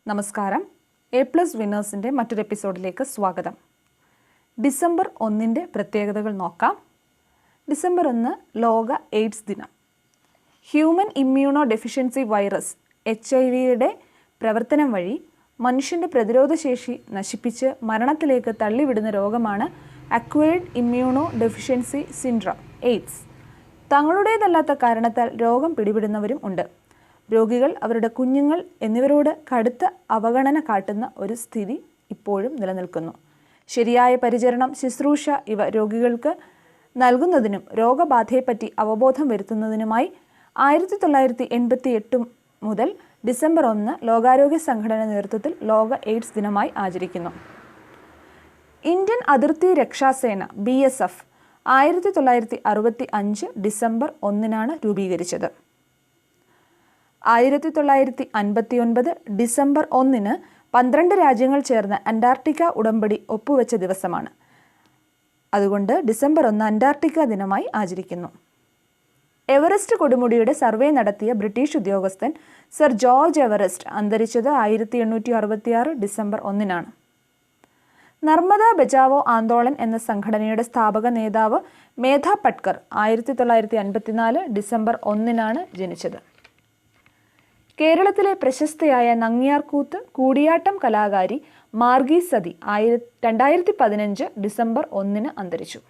നമസ്കാരം. A plus വിന്നേഴ്സിൻ്റെ മറ്റൊരു എപ്പിസോഡിലേക്ക് സ്വാഗതം. ഡിസംബർ 1 പ്രത്യേകതകൾ നോക്കാം. ഡിസംബർ 1 ലോക എയ്ഡ്സ് ദിനം. Human immunodeficiency virus HIV പ്രവർത്തനം വഴി മനുഷ്യൻ്റെ പ്രതിരോധശേഷി നശിപ്പിച്ച് മരണത്തിലേക്ക് തള്ളിവിടുന്ന രോഗമാണ് acquired immunodeficiency syndrome AIDS. തങ്ങളുടേതല്ലാത്ത കാരണത്താൽ രോഗം പിടിപെടുന്നവരും ഉണ്ട്. രോഗികൾ അവരുടെ കുഞ്ഞുങ്ങൾ എന്നിവരോട് കടുത്ത അവഗണന കാട്ടുന്ന ഒരു സ്ഥിതി ഇപ്പോഴും നിലനിൽക്കുന്നു. ശരിയായ പരിചരണം, ശുശ്രൂഷ ഇവ രോഗികൾക്ക് നൽകുന്നതിനും രോഗബാധയെപ്പറ്റി അവബോധം വരുത്തുന്നതിനുമായി 1988 മുതൽ ഡിസംബർ 1 ലോകാരോഗ്യ സംഘടന നേതൃത്വത്തിൽ ലോക എയ്ഡ്സ് ദിനമായി ആചരിക്കുന്നു. ഇന്ത്യൻ അതിർത്തി രക്ഷാസേന BSF 1965 ഡിസംബർ 1 രൂപീകരിച്ചത്. 1959 ഡിസംബർ 1 12 രാജ്യങ്ങൾ ചേർന്ന് അന്റാർട്ടിക്ക ഉടമ്പടി ഒപ്പുവെച്ച ദിവസമാണ്. അതുകൊണ്ട് ഡിസംബർ 1 അന്റാർട്ടിക്ക ദിനമായി ആചരിക്കുന്നു. എവറസ്റ്റ് കൊടുമുടിയുടെ സർവേ നടത്തിയ ബ്രിട്ടീഷ് ഉദ്യോഗസ്ഥൻ സർ ജോർജ് എവറസ്റ്റ് അന്തരിച്ചത് 1866 ഡിസംബർ 1. നർമ്മദ ബചാവോ ആന്തോളൻ എന്ന സംഘടനയുടെ സ്ഥാപക നേതാവ് മേധ പട്കർ 1954 ഡിസംബർ 1 ജനിച്ചത്. കേരളത്തിലെ പ്രശസ്തയായ നങ്ങ്യാർകൂത്ത് കൂടിയാട്ടം കലാകാരി മാർഗി സതി 2015 ഡിസംബർ 1 അന്തരിച്ചു.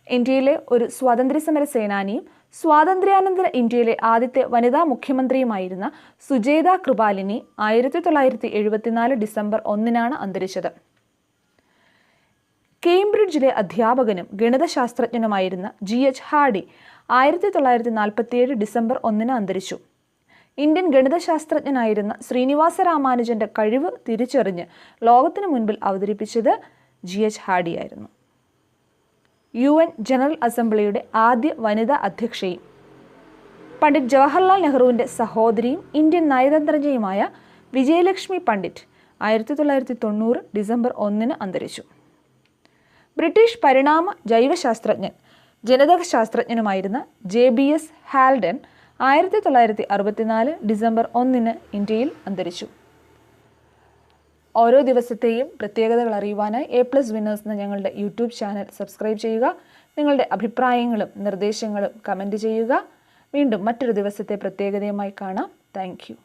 ഇന്ത്യയിലെ ഒരു സ്വാതന്ത്ര്യസമര സേനാനിയും സ്വാതന്ത്ര്യാനന്തര ഇന്ത്യയിലെ ആദ്യത്തെ വനിതാ മുഖ്യമന്ത്രിയുമായിരുന്ന സുജേത കൃപാലിനി 1974 ഡിസംബർ 1 അന്തരിച്ചത്. കേംബ്രിഡ്ജിലെ അധ്യാപകനും ഗണിതശാസ്ത്രജ്ഞനുമായിരുന്ന GH ഹാർഡി 1947 ഡിസംബർ 1 അന്തരിച്ചു. ഇന്ത്യൻ ഗണിതശാസ്ത്രജ്ഞനായിരുന്ന ശ്രീനിവാസ രാമാനുജന്റെ കഴിവ് തിരിച്ചറിഞ്ഞ് ലോകത്തിനു മുൻപിൽ അവതരിപ്പിച്ചത് GH ഹാർഡിയായിരുന്നു. UN ജനറൽ അസംബ്ലിയുടെ ആദ്യ വനിതാ അധ്യക്ഷയും പണ്ഡിറ്റ് ജവഹർലാൽ നെഹ്റുവിൻ്റെ സഹോദരിയും ഇന്ത്യൻ നയതന്ത്രജ്ഞയുമായ വിജയലക്ഷ്മി പണ്ഡിറ്റ് 1990 ഡിസംബർ 1 അന്തരിച്ചു. ബ്രിട്ടീഷ് പരിണാമ ജൈവശാസ്ത്രജ്ഞൻ ജനിതകശാസ്ത്രജ്ഞനുമായിരുന്ന JBS ഹാൽഡൻ 1964 ഡിസംബർ 1 ഇന്ത്യയിൽ അന്തരിച്ചു. ഓരോ ദിവസത്തെയും പ്രത്യേകതകൾ അറിയുവാനായി എ പ്ലസ് വിന്നേഴ്സ് എന്ന ഞങ്ങളുടെ യൂട്യൂബ് ചാനൽ സബ്സ്ക്രൈബ് ചെയ്യുക. നിങ്ങളുടെ അഭിപ്രായങ്ങളും നിർദ്ദേശങ്ങളും കമൻറ്റ് ചെയ്യുക. വീണ്ടും മറ്റൊരു ദിവസത്തെ പ്രത്യേകതയുമായി കാണാം. Thank you.